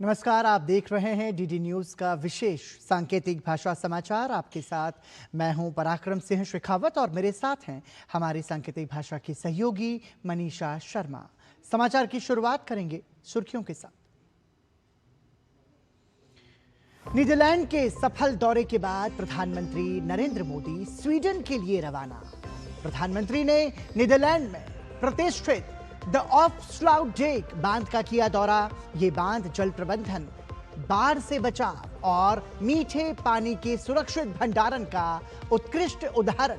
नमस्कार, आप देख रहे हैं डीडी न्यूज का विशेष सांकेतिक भाषा समाचार। आपके साथ मैं हूं पराक्रम सिंह शेखावत और मेरे साथ हैं हमारी सांकेतिक भाषा की सहयोगी मनीषा शर्मा। समाचार की शुरुआत करेंगे सुर्खियों के साथ। नीदरलैंड के सफल दौरे के बाद प्रधानमंत्री नरेंद्र मोदी स्वीडन के लिए रवाना। प्रधानमंत्री ने नीदरलैंड में प्रतिष्ठित द ऑफस्लाउटडेक बांध का किया दौरा। ये बांध जल प्रबंधन, बाढ़ से बचाव और मीठे पानी के सुरक्षित भंडारण का उत्कृष्ट उदाहरण।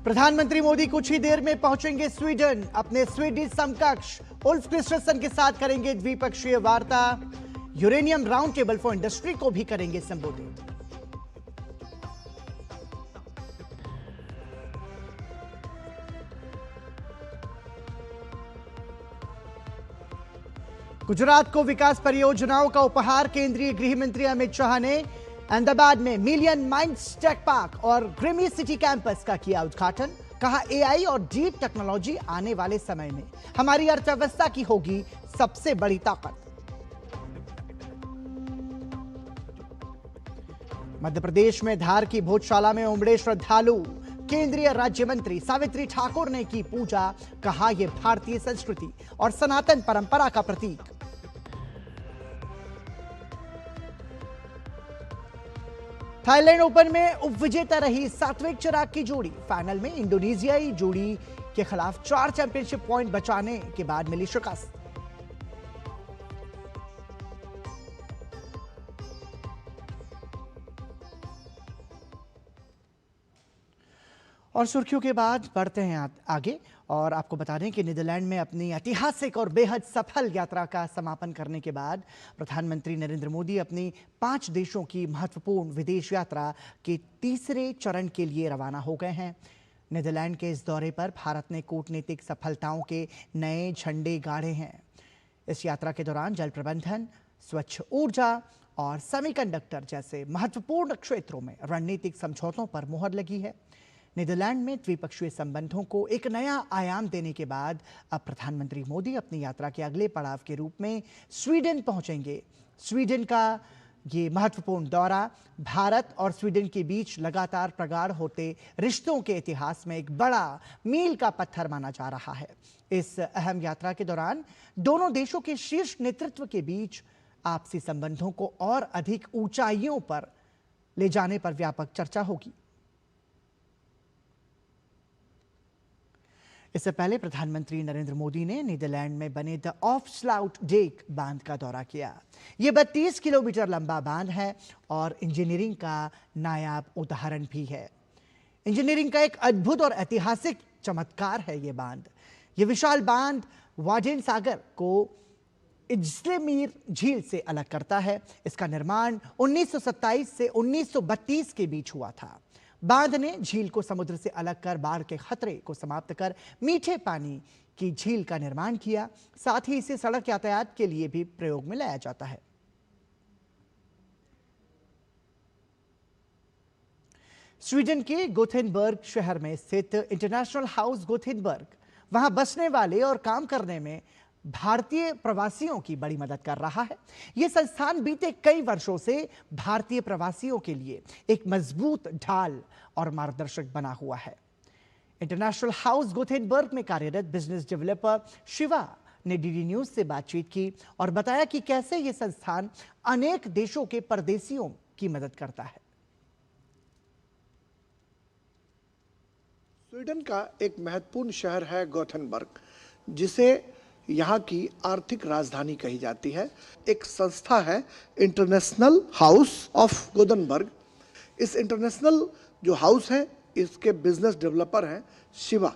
प्रधानमंत्री मोदी कुछ ही देर में पहुंचेंगे स्वीडन। अपने स्वीडिश समकक्ष उल्फ क्रिस्टरसन के साथ करेंगे द्विपक्षीय वार्ता। Uranium round table for industry को भी करेंगे संबोधित। गुजरात को विकास परियोजनाओं का उपहार। केंद्रीय गृह मंत्री अमित शाह ने अहमदाबाद में मिलियन माइंड्स टेक पार्क और ग्रीमी सिटी कैंपस का किया उद्घाटन। कहा, एआई और डीप टेक्नोलॉजी आने वाले समय में हमारी अर्थव्यवस्था की होगी सबसे बड़ी ताकत। मध्य प्रदेश में धार की भोजशाला में उमड़े श्रद्धालु। केंद्रीय राज्य मंत्री सावित्री ठाकुर ने की पूजा। कहा, यह भारतीय संस्कृति और सनातन परंपरा का प्रतीक। थाईलैंड ओपन में उपविजेता रही सात्विक चिराग की जोड़ी। फाइनल में इंडोनेशियाई जोड़ी के खिलाफ 4 चैंपियनशिप पॉइंट बचाने के बाद मिली शिकस्त। और सुर्खियों के बाद बढ़ते हैं आगे और आपको बता दें कि नीदरलैंड में अपनी ऐतिहासिक और बेहद सफल यात्रा का समापन करने के बाद प्रधानमंत्री नरेंद्र मोदी अपनी 5 देशों की महत्वपूर्ण विदेश यात्रा के तीसरे चरण के लिए रवाना हो गए हैं। नीदरलैंड के इस दौरे पर भारत ने कूटनीतिक सफलताओं के नए झंडे गाड़े हैं। इस यात्रा के दौरान जल प्रबंधन, स्वच्छ ऊर्जा और सेमीकंडक्टर जैसे महत्वपूर्ण क्षेत्रों में रणनीतिक समझौतों पर मुहर लगी है। नीदरलैंड में द्विपक्षीय संबंधों को एक नया आयाम देने के बाद अब प्रधानमंत्री मोदी अपनी यात्रा के अगले पड़ाव के रूप में स्वीडन पहुंचेंगे। स्वीडन का ये महत्वपूर्ण दौरा भारत और स्वीडन के बीच लगातार प्रगाढ़ होते रिश्तों के इतिहास में एक बड़ा मील का पत्थर माना जा रहा है। इस अहम यात्रा के दौरान दोनों देशों के शीर्ष नेतृत्व के बीच आपसी संबंधों को और अधिक ऊंचाइयों पर ले जाने पर व्यापक चर्चा होगी। इससे पहले प्रधानमंत्री नरेंद्र मोदी ने नीदरलैंड में बने द ऑफस्लाउटडेक बांध का दौरा किया। यह 32 किलोमीटर लंबा बांध है और इंजीनियरिंग का नायाब उदाहरण भी है। इंजीनियरिंग का एक अद्भुत और ऐतिहासिक चमत्कार है यह बांध। यह विशाल बांध वाडेन सागर को इजलेमीर झील से अलग करता है। इसका निर्माण 1927 से 1932 के बीच हुआ था। बांध ने झील को समुद्र से अलग कर बाढ़ के खतरे को समाप्त कर मीठे पानी की झील का निर्माण किया। साथ ही इसे सड़क यातायात के लिए भी प्रयोग में लाया जाता है। स्वीडन के गोथेनबर्ग शहर में स्थित इंटरनेशनल हाउस गोथेनबर्ग वहां बसने वाले और काम करने में भारतीय प्रवासियों की बड़ी मदद कर रहा है। यह संस्थान बीते कई वर्षों से भारतीय प्रवासियों के लिए एक मजबूत ढाल और मार्गदर्शक बना हुआ है। इंटरनेशनल हाउस गोथेनबर्ग में कार्यरत बिजनेस डेवलपर शिवा ने डीडी न्यूज से बातचीत की और बताया कि कैसे यह संस्थान अनेक देशों के परदेशियों की मदद करता है। स्वीडन का एक महत्वपूर्ण शहर है गोथेनबर्ग, जिसे यहाँ की आर्थिक राजधानी कही जाती है। एक संस्था है इंटरनेशनल हाउस ऑफ गोथेनबर्ग। इस इंटरनेशनल जो हाउस है, इसके बिजनेस डेवलपर हैं शिवा,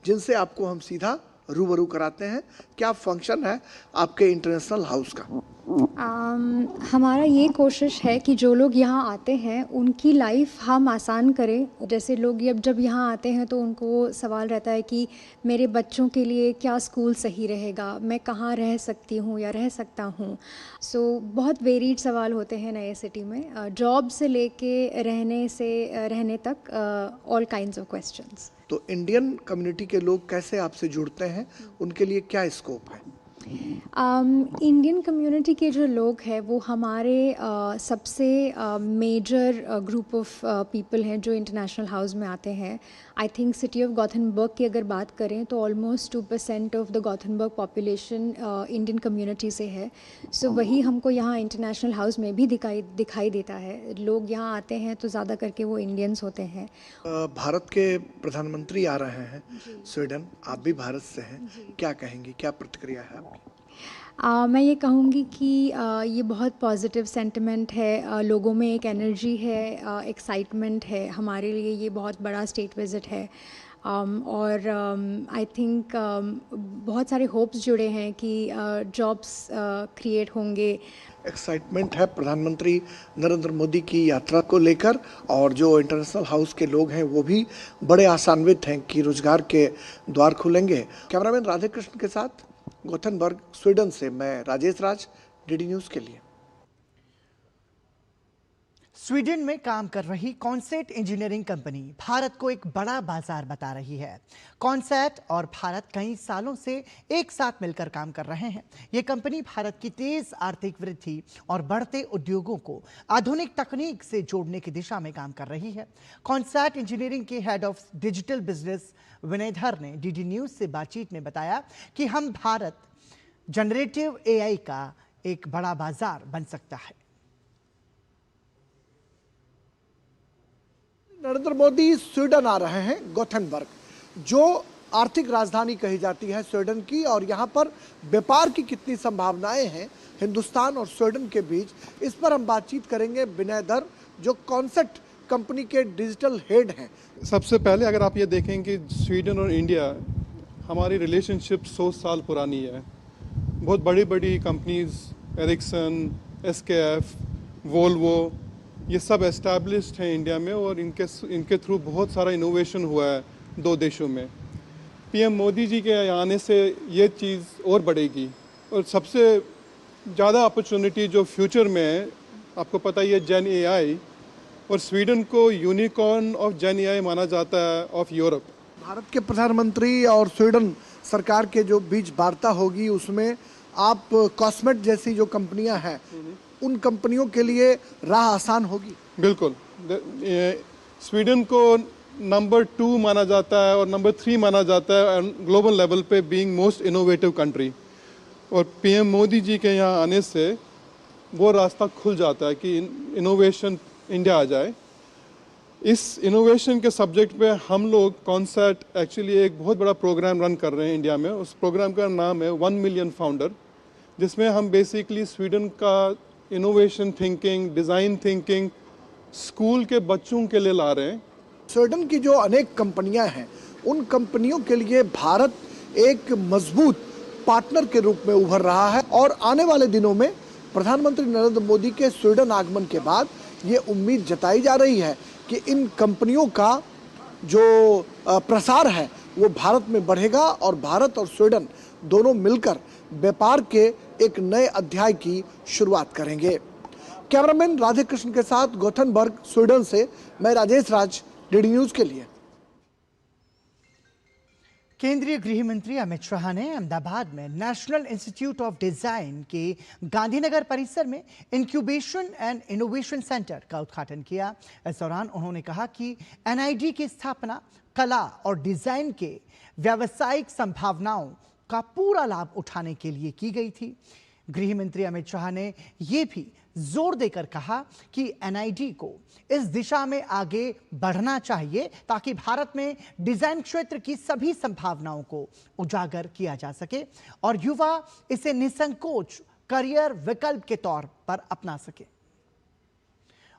जिनसे आपको हम सीधा रूबरू कराते हैं। क्या फंक्शन है आपके इंटरनेशनल हाउस का? हमारा ये कोशिश है कि जो लोग यहाँ आते हैं उनकी लाइफ हम आसान करें। जैसे लोग जब यहाँ आते हैं तो उनको सवाल रहता है कि मेरे बच्चों के लिए क्या स्कूल सही रहेगा, मैं कहाँ रह सकती हूँ या रह सकता हूँ। सो बहुत वेरीड सवाल होते हैं नए सिटी में, जॉब से लेके रहने तक, ऑल काइंड्स ऑफ क्वेश्चंस। तो इंडियन कम्युनिटी के लोग कैसे आपसे जुड़ते हैं, उनके लिए क्या स्कोप है? इंडियन कम्युनिटी के जो लोग हैं वो हमारे सबसे मेजर ग्रुप ऑफ पीपल हैं जो इंटरनेशनल हाउस में आते हैं। I think city of Gothenburg की अगर बात करें तो almost 2% of the Gothenburg population Indian community से है। सो वही हमको यहाँ इंटरनेशनल हाउस में भी दिखाई देता है। लोग यहाँ आते हैं तो ज़्यादा करके वो इंडियंस होते हैं। भारत के प्रधानमंत्री आ रहे हैं स्वीडन, आप भी भारत से हैं, क्या कहेंगी, क्या प्रतिक्रिया है आपकी? मैं ये कहूँगी कि ये बहुत पॉजिटिव सेंटिमेंट है, लोगों में एक एनर्जी है, एक्साइटमेंट है। हमारे लिए ये बहुत बड़ा स्टेट विज़िट है। और आई थिंक बहुत सारे होप्स जुड़े हैं कि जॉब्स क्रिएट होंगे। एक्साइटमेंट है प्रधानमंत्री नरेंद्र मोदी की यात्रा को लेकर, और जो इंटरनेशनल हाउस के लोग हैं वो भी बड़े आशान्वित हैं कि रोजगार के द्वार खुलेंगे। कैमरामैन राधे कृष्ण के साथ गोथेनबर्ग, स्वीडन से मैं राजेश राज, डीडी न्यूज के लिए। स्वीडन में काम कर रही कॉन्सेट इंजीनियरिंग कंपनी भारत को एक बड़ा बाजार बता रही है। कॉन्सेट और भारत कई सालों से एक साथ मिलकर काम कर रहे हैं। ये कंपनी भारत की तेज आर्थिक वृद्धि और बढ़ते उद्योगों को आधुनिक तकनीक से जोड़ने की दिशा में काम कर रही है। कॉन्सेट इंजीनियरिंग के हेड ऑफ डिजिटल बिजनेस विनयधर ने डीडी न्यूज से बातचीत में बताया कि हम भारत जनरेटिव एआई का एक बड़ा बाजार बन सकता है। नरेंद्र मोदी स्वीडन आ रहे हैं, गोथेनबर्ग, जो आर्थिक राजधानी कही जाती है स्वीडन की, और यहाँ पर व्यापार की कितनी संभावनाएं हैं हिंदुस्तान और स्वीडन के बीच, इस पर हम बातचीत करेंगे विनयधर, जो कॉन्सेट कंपनी के डिजिटल हेड हैं। सबसे पहले अगर आप ये देखें कि स्वीडन और इंडिया हमारी रिलेशनशिप 100 साल पुरानी है। बहुत बड़ी बड़ी कंपनीज, एरिक्सन, एसकेएफ, वोल्वो, ये सब एस्टैब्लिश्ड हैं इंडिया में, और इनके थ्रू बहुत सारा इनोवेशन हुआ है दो देशों में। पीएम मोदी जी के आने से ये चीज़ और बढ़ेगी, और सबसे ज़्यादा अपॉर्चुनिटी जो फ्यूचर में है, आपको पता ही है, जेन एआई, और स्वीडन को यूनिकॉर्न ऑफ जेन एआई माना जाता है ऑफ यूरोप। भारत के प्रधानमंत्री और स्वीडन सरकार के जो बीच वार्ता होगी उसमें आप कॉस्मेट जैसी जो कंपनियां हैं उन कंपनियों के लिए राह आसान होगी। बिल्कुल, स्वीडन को नंबर 2 माना जाता है और नंबर 3 माना जाता है ग्लोबल लेवल पे बीइंग मोस्ट इनोवेटिव कंट्री, और पीएम मोदी जी के यहाँ आने से वो रास्ता खुल जाता है कि इनोवेशन इंडिया आ जाए। इस इनोवेशन के सब्जेक्ट पे हम लोग कॉन्सेट एक्चुअली एक बहुत बड़ा प्रोग्राम रन कर रहे हैं इंडिया में। उस प्रोग्राम का नाम है 1 मिलियन फाउंडर, जिसमें हम बेसिकली स्वीडन का innovation thinking, design thinking school के बच्चों के लिए ला रहे हैं। स्वीडन की जो अनेक कंपनियां हैं उन कंपनियों के लिए भारत एक मजबूत पार्टनर के रूप में उभर रहा है, और आने वाले दिनों में प्रधानमंत्री नरेंद्र मोदी के स्वीडन आगमन के बाद ये उम्मीद जताई जा रही है कि इन कंपनियों का जो प्रसार है वो भारत में बढ़ेगा, और भारत और स्वीडन दोनों मिलकर व्यापार के एक नए अध्याय की शुरुआत करेंगे। कैमरामैन राधे कृष्ण के साथ गोथेनबर्ग, स्वीडन से मैं राजेश राज, डीडी न्यूज के लिए। केंद्रीय गृह मंत्री अमित शाह ने अहमदाबाद में नेशनल इंस्टीट्यूट ऑफ डिजाइन के गांधीनगर परिसर में इंक्यूबेशन एंड इनोवेशन सेंटर का उद्घाटन किया। इस दौरान उन्होंने कहा कि एनआईडी की स्थापना कला और डिजाइन के व्यावसायिक संभावनाओं का पूरा लाभ उठाने के लिए की गई थी। गृह मंत्री अमित शाह ने यह भी जोर देकर कहा कि एनआईडी को इस दिशा में आगे बढ़ना चाहिए ताकि भारत में डिजाइन क्षेत्र की सभी संभावनाओं को उजागर किया जा सके और युवा इसे निसंकोच करियर विकल्प के तौर पर अपना सके।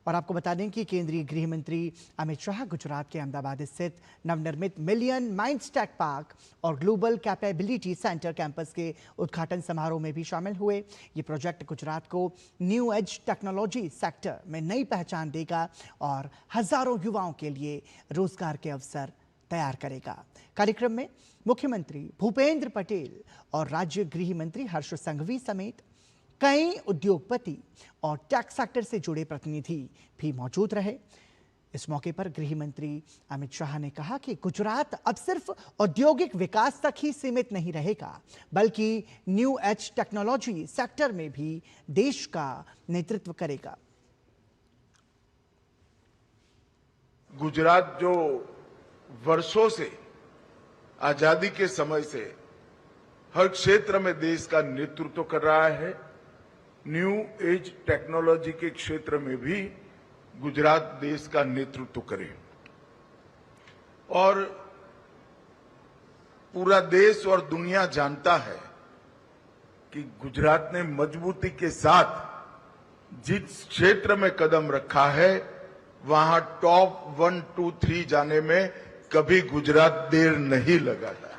और आपको बता दें कि केंद्रीय गृह मंत्री अमित शाह गुजरात के अहमदाबाद स्थित नवनिर्मित मिलियन माइंड्स टेक पार्क और ग्लोबल कैपेबिलिटी सेंटर कैंपस के उद्घाटन समारोह में भी शामिल हुए। ये प्रोजेक्ट गुजरात को न्यू एज टेक्नोलॉजी सेक्टर में नई पहचान देगा और हजारों युवाओं के लिए रोजगार के अवसर तैयार करेगा। कार्यक्रम में मुख्यमंत्री भूपेंद्र पटेल और राज्य गृह मंत्री हर्ष संघवी समेत कई उद्योगपति और टेक सेक्टर से जुड़े प्रतिनिधि भी मौजूद रहे। इस मौके पर गृह मंत्री अमित शाह ने कहा कि गुजरात अब सिर्फ औद्योगिक विकास तक ही सीमित नहीं रहेगा, बल्कि न्यू एज टेक्नोलॉजी सेक्टर में भी देश का नेतृत्व करेगा। गुजरात जो वर्षों से आजादी के समय से हर क्षेत्र में देश का नेतृत्व कर रहा है, न्यू एज टेक्नोलॉजी के क्षेत्र में भी गुजरात देश का नेतृत्व करे और पूरा देश और दुनिया जानता है कि गुजरात ने मजबूती के साथ जिस क्षेत्र में कदम रखा है वहां टॉप 1, 2, 3 जाने में कभी गुजरात देर नहीं लगाता।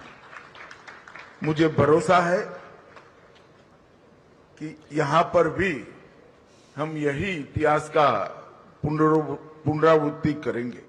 मुझे भरोसा है कि यहां पर भी हम यही इतिहास का पुनरावृत्ति करेंगे।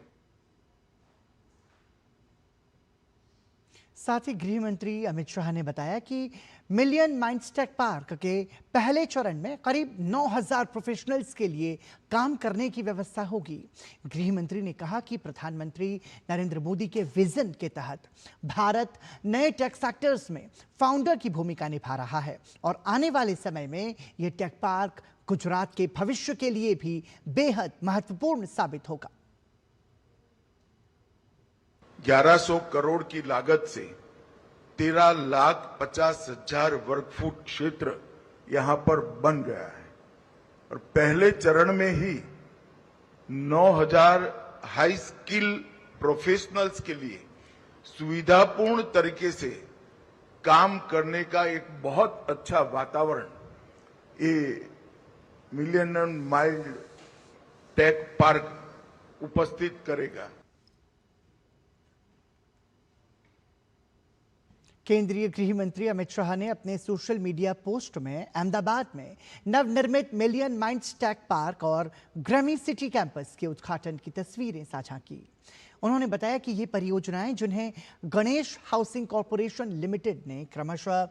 साथ ही गृह मंत्री अमित शाह ने बताया कि मिलियन माइंड्स टेक पार्क के पहले चरण में करीब 9000 प्रोफेशनल्स के लिए काम करने की व्यवस्था होगी। गृह मंत्री ने कहा कि प्रधानमंत्री नरेंद्र मोदी के विजन के तहत भारत नए टेक सेक्टर्स में फाउंडर की भूमिका निभा रहा है और आने वाले समय में यह टेक पार्क गुजरात के भविष्य के लिए भी बेहद महत्वपूर्ण साबित होगा। 1100 करोड़ की लागत से 13,50,000 वर्ग फुट क्षेत्र यहां पर बन गया है और पहले चरण में ही 9,000 हाई स्किल प्रोफेशनल्स के लिए सुविधापूर्ण तरीके से काम करने का एक बहुत अच्छा वातावरण ये मिलियन माइंड टेक पार्क उपस्थित करेगा। केंद्रीय गृह मंत्री अमित शाह ने अपने सोशल मीडिया पोस्ट में अहमदाबाद में नवनिर्मित मिलियन माइंड्स टेक पार्क और ग्रामी सिटी कैंपस के उद्घाटन की तस्वीरें साझा की। उन्होंने बताया कि ये परियोजनाएं जिन्हें गणेश हाउसिंग कॉरपोरेशन लिमिटेड ने क्रमशः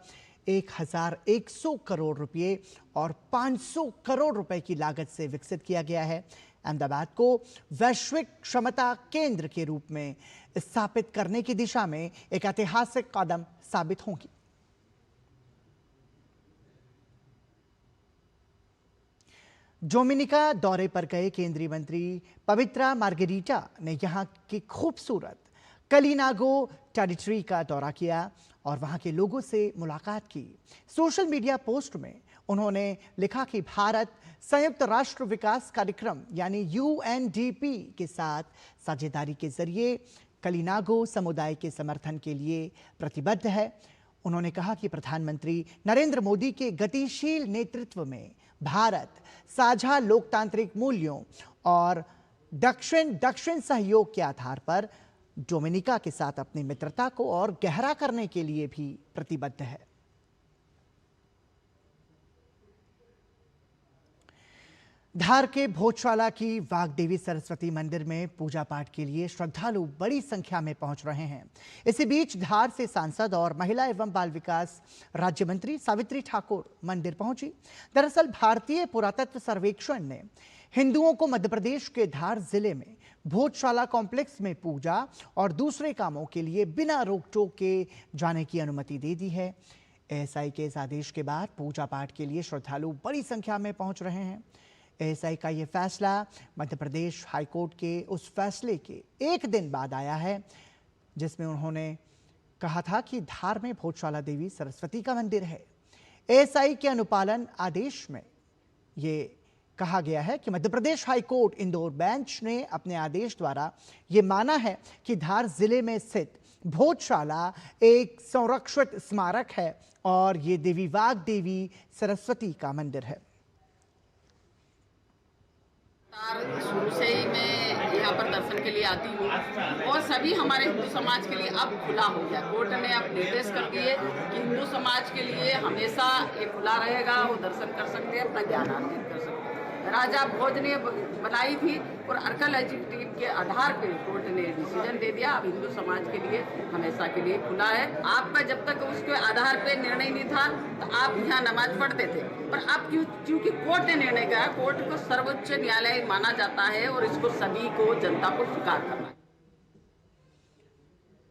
1100 करोड़ रुपए और 500 करोड़ रुपए की लागत से विकसित किया गया है, अहमदाबाद को वैश्विक क्षमता केंद्र के रूप में स्थापित करने की दिशा में एक ऐतिहासिक कदम साबित होंगी। डोमिनिका दौरे पर गए केंद्रीय मंत्री पवित्रा मार्गेरिटा ने यहां की खूबसूरत कलिनागो टेरिटरी का दौरा किया और वहां के लोगों से मुलाकात की। सोशल मीडिया पोस्ट में उन्होंने लिखा कि भारत संयुक्त राष्ट्र विकास कार्यक्रम यानी UNDP के साथ साझेदारी के जरिए कलिनागो समुदाय के समर्थन के लिए प्रतिबद्ध है। उन्होंने कहा कि प्रधानमंत्री नरेंद्र मोदी के गतिशील नेतृत्व में भारत साझा लोकतांत्रिक मूल्यों और दक्षिण सहयोग के आधार पर डोमिनिका के साथ अपनी मित्रता को और गहरा करने के लिए भी प्रतिबद्ध है। धार के भोजशाला की वाग्देवी सरस्वती मंदिर में पूजा पाठ के लिए श्रद्धालु बड़ी संख्या में पहुंच रहे हैं। इसी बीच धार से सांसद और महिला एवं बाल विकास राज्य मंत्री सावित्री ठाकुर मंदिर पहुंची। दरअसल भारतीय पुरातत्व सर्वेक्षण ने हिंदुओं को मध्य प्रदेश के धार जिले में भोजशाला कॉम्प्लेक्स में पूजा और दूसरे कामों के लिए बिना रोक टोक के जाने की अनुमति दे दी है। एएसआई के इस आदेश के बाद पूजा पाठ के लिए श्रद्धालु बड़ी संख्या में पहुंच रहे हैं। एएसआई का यह फैसला मध्य प्रदेश हाईकोर्ट के उस फैसले के एक दिन बाद आया है जिसमें उन्होंने कहा था कि धार में भोजशाला देवी सरस्वती का मंदिर है। एएसआई के अनुपालन आदेश में ये कहा गया है कि मध्य प्रदेश हाईकोर्ट इंदौर बेंच ने अपने आदेश द्वारा ये माना है कि धार जिले में स्थित भोजशाला एक संरक्षित स्मारक है और ये देवी वाग्देवी सरस्वती का मंदिर है। शुरू से ही मैं यहाँ पर दर्शन के लिए आती हूँ और सभी हमारे हिंदू समाज के लिए अब खुला हो गया। कोर्ट ने अब निर्देश कर दिए कि हिंदू समाज के लिए हमेशा ये खुला रहेगा, वो दर्शन कर सकते हैं, अपना ज्ञान अर्जित कर सकते हैं। राजा भोज ने बनाई थी और आर्कियोलॉजिकल के आधार पर कोर्ट ने डिसीजन दे दिया अब हिंदू समाज के लिए हमेशा के लिए खुला है। आपका जब तक उसके आधार पे निर्णय नहीं था तो आप यहाँ नमाज पढ़ते थे, पर अब क्योंकि कोर्ट ने निर्णय किया, कोर्ट को सर्वोच्च न्यायालय माना जाता है और इसको सभी को जनता को स्वीकार करना है।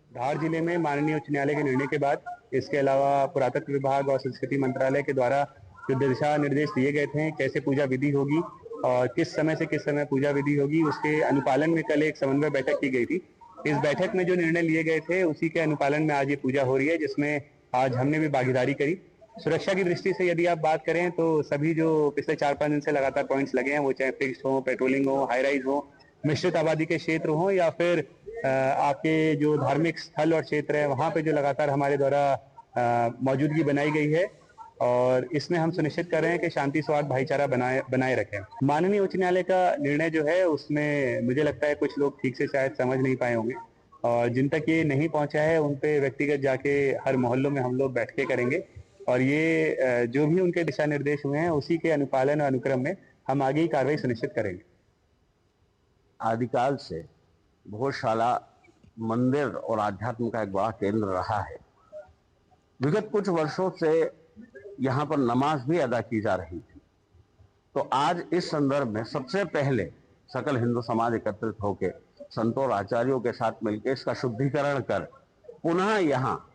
धार जिले में माननीय उच्च न्यायालय के निर्णय के बाद इसके अलावा पुरातत्व विभाग और संस्कृति मंत्रालय के द्वारा जो दिशा निर्देश दिए गए थे कैसे पूजा विधि होगी और किस समय से किस समय पूजा विधि होगी, उसके अनुपालन में कल एक समन्वय बैठक की गई थी। इस बैठक में जो निर्णय लिए गए थे उसी के अनुपालन में आज ये पूजा हो रही है, जिसमें आज हमने भी भागीदारी करी। सुरक्षा की दृष्टि से यदि आप बात करें तो सभी जो पिछले 4-5 दिन से लगातार पॉइंट्स लगे हैं, वो चाहे फिक्स्ड हो, पेट्रोलिंग हो, हाई राइज हो, मिश्रित आबादी के क्षेत्र हो या फिर आपके जो धार्मिक स्थल और क्षेत्र है वहाँ पे जो लगातार हमारे द्वारा मौजूदगी बनाई गई है और इसमें हम सुनिश्चित कर रहे हैं कि शांति सौहार्द भाईचारा बनाए रखें। माननीय उच्च न्यायालय का निर्णय जो है उसमें मुझे लगता है कुछ लोग ठीक से शायद समझ नहीं पाए होंगे और जिन तक ये नहीं पहुंचा है उन पे व्यक्तिगत जाके हर मोहल्लों में हम लोग बैठ के करेंगे और ये जो भी उनके दिशा निर्देश हुए हैं उसी के अनुपालन और अनुक्रम में हम आगे ही कार्रवाई सुनिश्चित करेंगे। आदिकाल से भोजशाला मंदिर और आध्यात्म का एक बड़ा केंद्र रहा है। विगत कुछ वर्षों से यहाँ पर नमाज भी अदा की जा रही थी, तो आज इस संदर्भ में सबसे पहले सकल हिंदू समाज एकत्रित होकर संतों और आचार्यों के साथ मिलकर इसका शुद्धिकरण कर पुनः यहाँ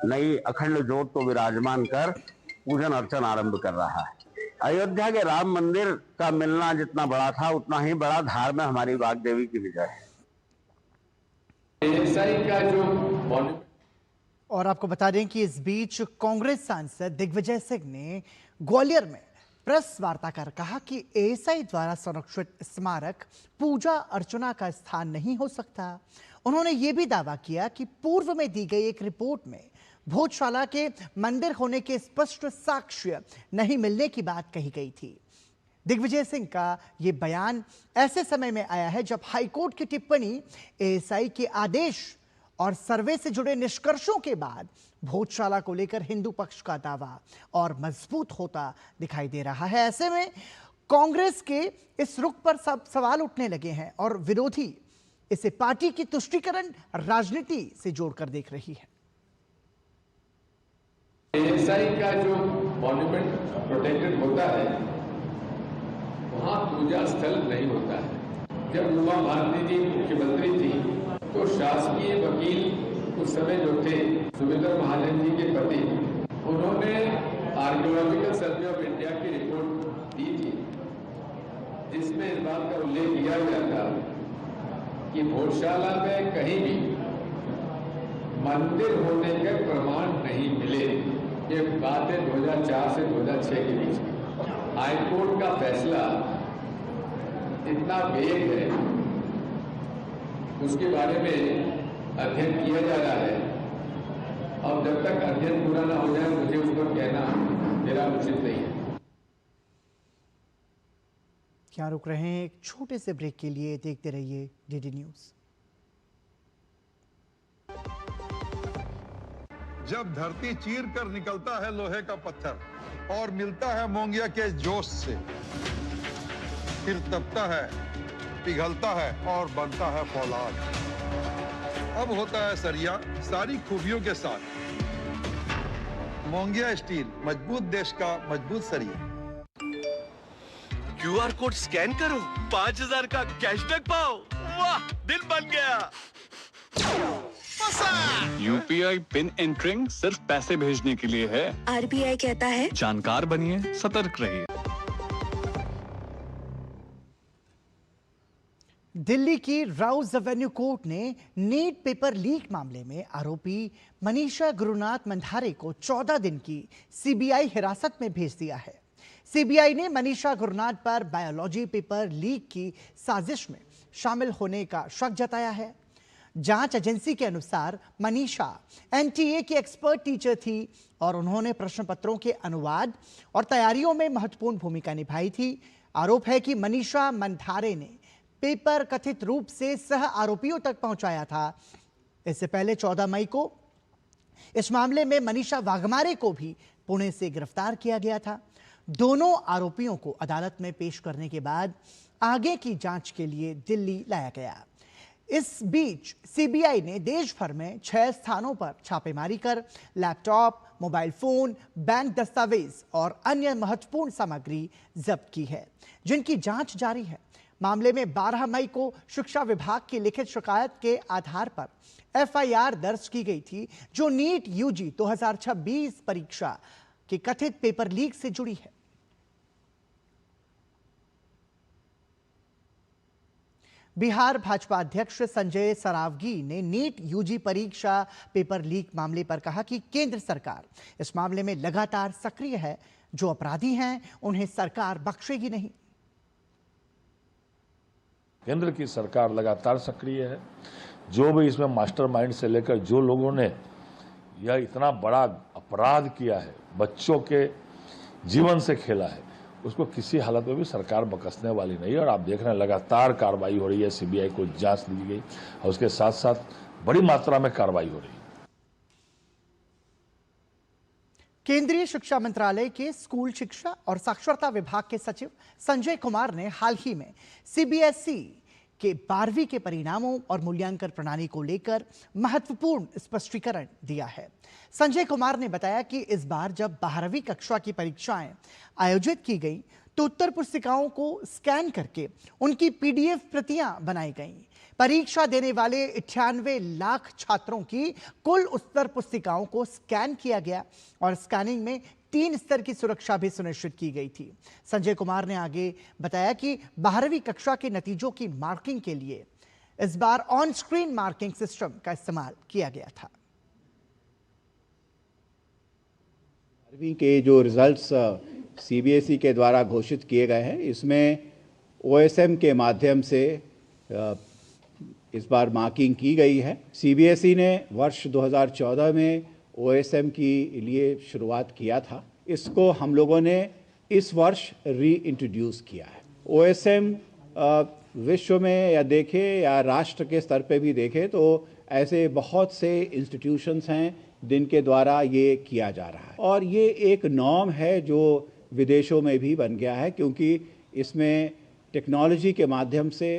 नई अखंड ज्योत को विराजमान कर पूजन अर्चन आरंभ कर रहा है। अयोध्या के राम मंदिर का मिलना जितना बड़ा था उतना ही बड़ा धार में हमारी वाग्देवी की विजय है। और आपको बता दें कि इस बीच कांग्रेस सांसद दिग्विजय सिंह ने ग्वालियर में प्रेस वार्ता कर कहा कि एएसआई द्वारा संरक्षित स्मारक पूजा अर्चना का स्थान नहीं हो सकता। उन्होंने ये भी दावा किया कि पूर्व में दी गई एक रिपोर्ट में भोजशाला के मंदिर होने के स्पष्ट साक्ष्य नहीं मिलने की बात कही गई थी। दिग्विजय सिंह का ये बयान ऐसे समय में आया है जब हाईकोर्ट की टिप्पणी एएसआई के आदेश और सर्वे से जुड़े निष्कर्षों के बाद भोजशाला को लेकर हिंदू पक्ष का दावा और मजबूत होता दिखाई दे रहा है। ऐसे में कांग्रेस के इस रुख पर सब सवाल उठने लगे हैं और विरोधी इसे पार्टी की तुष्टीकरण राजनीति से जोड़कर देख रही है। एएसआई का जो मॉन्यूमेंट प्रोटेक्टेड होता है वहाँ पूजा स्थल नहीं होता है। जब उमा भारती जी मुख्यमंत्री थी तो शासकीय वकील उस समय जो थे सुमित्रा महाजन जी के पति, उन्होंने आर्कियोलॉजिकल सर्वे ऑफ इंडिया की रिपोर्ट दी थी जिसमें इस बात का उल्लेख किया गया था कि भोजशाला में कहीं भी मंदिर होने के प्रमाण नहीं मिले। ये बात है 2004 से 2006 के बीच में। हाईकोर्ट का फैसला इतना वेग है, उसके बारे में अध्ययन किया जा रहा है और जब तक अध्ययन पूरा ना हो जाए मुझे उस पर कहना मेरा उचित नहीं है। क्या रुक रहे हैं एक छोटे से ब्रेक के लिए, देखते रहिए डीडी न्यूज। जब धरती चीर कर निकलता है लोहे का पत्थर और मिलता है मोंगिया के जोश से, फिर तपता है, पिघलता है और बनता है फौलाद। अब होता है सरिया सारी खूबियों के साथ। मोंगिया स्टील, मजबूत देश का मजबूत सरिया। क्यूआर कोड स्कैन करो, 5000 का कैशबैक पाओ। वाह, दिल बन गया। यूपीआई पिन एंटरिंग सिर्फ पैसे भेजने के लिए है। आरबीआई कहता है जानकार बनिए, सतर्क रहिए। दिल्ली की राउज एवेन्यू कोर्ट ने नीट पेपर लीक मामले में आरोपी मनीषा गुरुनाथ मंधारे को 14 दिन की सीबीआई हिरासत में भेज दिया है। सीबीआई ने मनीषा गुरुनाथ पर बायोलॉजी पेपर लीक की साजिश में शामिल होने का शक जताया है। जांच एजेंसी के अनुसार मनीषा एनटीए की एक्सपर्ट टीचर थी और उन्होंने प्रश्न पत्रों के अनुवाद और तैयारियों में महत्वपूर्ण भूमिका निभाई थी। आरोप है कि मनीषा मंधारे ने पेपर कथित रूप से सह आरोपियों तक पहुंचाया था। इससे पहले 14 मई को इस मामले में मनीषा वाघमारे को भी पुणे से गिरफ्तार किया गया था। दोनों आरोपियों को अदालत में पेश करने के बाद आगे की जांच के लिए दिल्ली लाया गया। इस बीच सीबीआई ने देश भर में 6 स्थानों पर छापेमारी कर लैपटॉप, मोबाइल फोन, बैंक दस्तावेज और अन्य महत्वपूर्ण सामग्री जब्त की है, जिनकी जांच जारी है। मामले में 12 मई को शिक्षा विभाग की लिखित शिकायत के आधार पर एफआईआर दर्ज की गई थी, जो नीट यूजी 2026 परीक्षा के कथित पेपर लीक से जुड़ी है। बिहार भाजपा अध्यक्ष संजय सरावगी ने नीट यूजी परीक्षा पेपर लीक मामले पर कहा कि केंद्र सरकार इस मामले में लगातार सक्रिय है। जो अपराधी हैं उन्हें सरकार बख्शेगी नहीं। केंद्र की सरकार लगातार सक्रिय है। जो भी इसमें मास्टरमाइंड से लेकर जो लोगों ने यह इतना बड़ा अपराध किया है, बच्चों के जीवन से खेला है, उसको किसी हालत में भी सरकार बख्शने वाली नहीं है। और आप देख रहे हैं लगातार कार्रवाई हो रही है, सीबीआई को जांच दी गई और उसके साथ साथ बड़ी मात्रा में कार्रवाई हो रही है। केंद्रीय शिक्षा मंत्रालय के स्कूल शिक्षा और साक्षरता विभाग के सचिव संजय कुमार ने हाल ही में सीबीएसई के 12वीं के परिणामों और मूल्यांकन प्रणाली को लेकर महत्वपूर्ण स्पष्टीकरण दिया है। संजय कुमार ने बताया कि इस बार जब 12वीं कक्षा की परीक्षाएं आयोजित की गई तो उत्तर पुस्तिकाओं को स्कैन करके उनकी पीडीएफ प्रतियां बनाई गईं। परीक्षा देने वाले 98 लाख छात्रों की कुल उत्तर पुस्तिकाओं को स्कैन किया गया और स्कैनिंग में 3 स्तर की सुरक्षा भी सुनिश्चित की गई थी। संजय कुमार ने आगे बताया कि 12वीं कक्षा के नतीजों की मार्किंग के लिए इस बार ऑन स्क्रीन मार्किंग सिस्टम का इस्तेमाल किया गया था। 12वीं के जो रिजल्ट्स सीबीएसई के द्वारा घोषित किए गए हैं, इसमें ओएसएम के माध्यम से इस बार मार्किंग की गई है। सीबीएसई ने वर्ष 2014 में ओएसएम की लिए शुरुआत किया था, इसको हम लोगों ने इस वर्ष री-इंट्रोड्यूस किया है। ओएसएम विश्व में या देखें या राष्ट्र के स्तर पे भी देखें तो ऐसे बहुत से इंस्टीट्यूशंस हैं जिनके द्वारा ये किया जा रहा है और ये एक नॉर्म है जो विदेशों में भी बन गया है, क्योंकि इसमें टेक्नोलॉजी के माध्यम से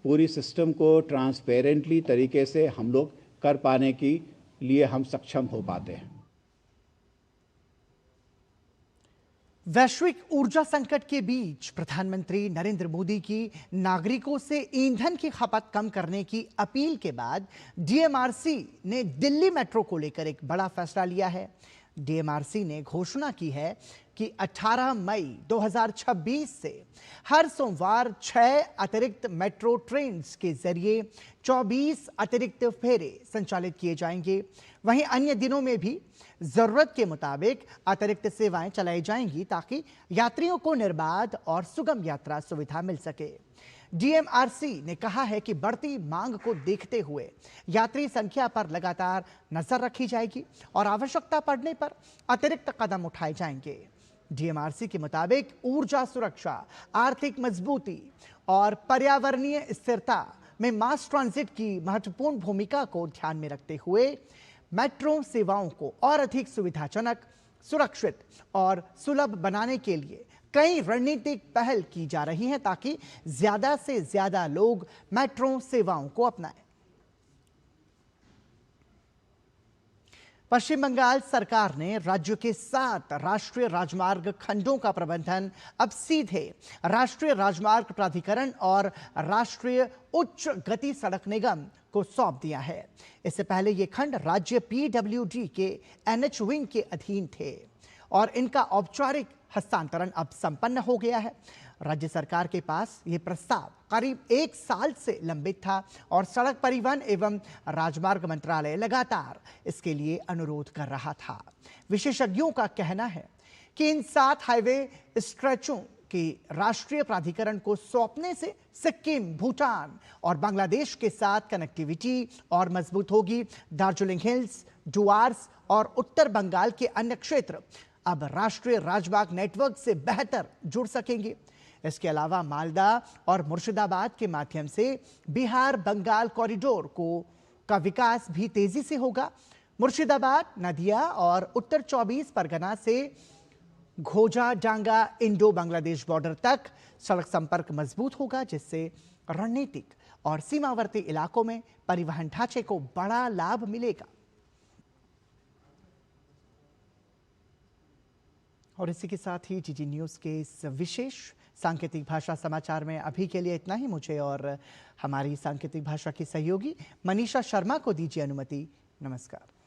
पूरी सिस्टम को ट्रांसपेरेंटली तरीके से हम लोग कर पाने की लिए हम सक्षम हो पाते हैं। वैश्विक ऊर्जा संकट के बीच प्रधानमंत्री नरेंद्र मोदी की नागरिकों से ईंधन की खपत कम करने की अपील के बाद डीएमआरसी ने दिल्ली मेट्रो को लेकर एक बड़ा फैसला लिया है। डीएमआरसी ने घोषणा की है कि 18 मई 2026 से हर सोमवार 6 अतिरिक्त मेट्रो ट्रेन के जरिए 24 अतिरिक्त फेरे संचालित किए जाएंगे। वहीं अन्य दिनों में भी जरूरत के मुताबिक अतिरिक्त सेवाएं चलाई जाएंगी ताकि यात्रियों को निर्बाध और सुगम यात्रा सुविधा मिल सके। डीएमआरसी ने कहा है कि बढ़ती मांग को देखते हुए यात्री संख्या पर लगातार नजर रखी जाएगी और आवश्यकता पड़ने पर अतिरिक्त कदम उठाए जाएंगे। डीएमआरसी के मुताबिक ऊर्जा सुरक्षा, आर्थिक मजबूती और पर्यावरणीय स्थिरता में मास ट्रांजिट की महत्वपूर्ण भूमिका को ध्यान में रखते हुए मेट्रो सेवाओं को और अधिक सुविधाजनक, सुरक्षित और सुलभ बनाने के लिए कई रणनीतिक पहल की जा रही हैं ताकि ज्यादा से ज्यादा लोग मेट्रो सेवाओं को अपनाएं। पश्चिम बंगाल सरकार ने राज्य के 7 राष्ट्रीय राजमार्ग खंडों का प्रबंधन अब सीधे राष्ट्रीय राजमार्ग प्राधिकरण और राष्ट्रीय उच्च गति सड़क निगम को सौंप दिया है। इससे पहले ये खंड राज्य पीडब्ल्यूडी के एनएच विंग के अधीन थे और इनका औपचारिक हस्तांतरण अब संपन्न हो गया है। राज्य सरकार के पास ये प्रस्ताव करीब 1 साल से लंबित था और सड़क परिवहन एवं राजमार्ग मंत्रालय लगातार इसके लिए अनुरोध कर रहा था। विशेषज्ञों का कहना है कि इन 7 हाईवे स्ट्रेचों की राष्ट्रीय प्राधिकरण को सौंपने से सिक्किम, भूटान और बांग्लादेश के साथ कनेक्टिविटी और मजबूत होगी। दार्जिलिंग हिल्स, डुआर्स और उत्तर बंगाल के अन्य क्षेत्र अब राष्ट्रीय राजमार्ग नेटवर्क से बेहतर जुड़ सकेंगे। इसके अलावा मालदा और मुर्शिदाबाद के माध्यम से बिहार बंगाल कॉरिडोर का विकास भी तेजी से होगा। मुर्शिदाबाद, नदिया और उत्तर 24 परगना से घोजा डांगा इंडो बांग्लादेश बॉर्डर तक सड़क संपर्क मजबूत होगा, जिससे रणनीतिक और सीमावर्ती इलाकों में परिवहन ढांचे को बड़ा लाभ मिलेगा। और इसी के साथ ही जीजी न्यूज़ के इस विशेष सांकेतिक भाषा समाचार में अभी के लिए इतना ही। मुझे और हमारी सांकेतिक भाषा की सहयोगी मनीषा शर्मा को दीजिए अनुमति। नमस्कार।